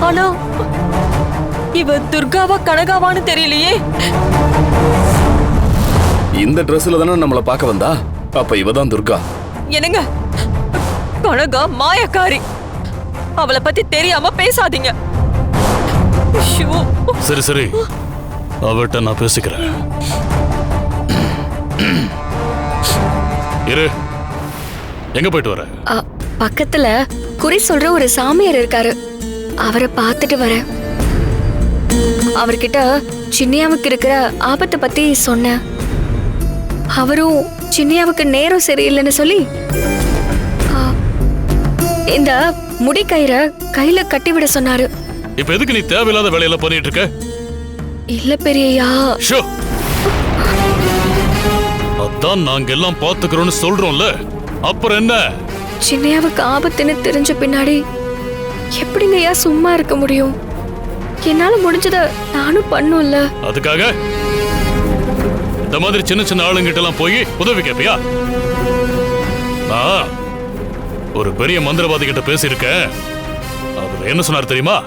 ஆனா இவ துர்காவா கனகாவான்னு தெரியலையே. இந்த ட்ரெஸ்ல தானே நம்மள பார்க்க வந்தா. அப்ப இவதான் துர்கா. என்னங்க, கனகா மாயக்காரி. அவளை பத்தி தெரியாம பேசாதீங்க. ஐயோ. சரி சரி, அவட்ட நான் பேசிக்கிறேன். இரு, எங்க போயிட்டு வர? பக்கத்துல குறி சொல்ற ஒரு சாமியார் இருக்காரு, அவரை பார்த்துட்டு வரேன். அவர்கிட்ட சின்னியாவுக்கு இருக்கிற ஆபத்தை பத்தி சொன்னேன். அவரும் சின்னியாவுக்கு நேரம் சரியில்லைன்னு சொல்லி இந்த முடி கயிறை கையில கட்டிவிட சொன்னாரு. இப்ப எதுக்கு நீ தேவையில்லாத வேலையெல்லாம் பண்ணிட்டு இருக்க? இல்ல பெரியயா. அதான் நாங்க எல்லாம் பாத்துக்கிறோம்னு சொல்றோம்ல, அப்புறம் என்ன? சின்னையாவுக்கு ஆபத்துன்னு தெரிஞ்ச பின்னாடி எப்படிங்கய்யா சும்மா இருக்க முடியும்? என்னால முடிஞ்சத நானும் பண்ணும்ல. அதுக்காக இந்த மாதிரி சின்ன சின்ன ஆளுங்கிட்ட எல்லாம் போய் உதவி கேப்பியா? நான் ஒரு பெரிய மந்திரவாதி கிட்ட பேசியிருக்கேன். அவர் என்ன சொன்னார் தெரியுமா?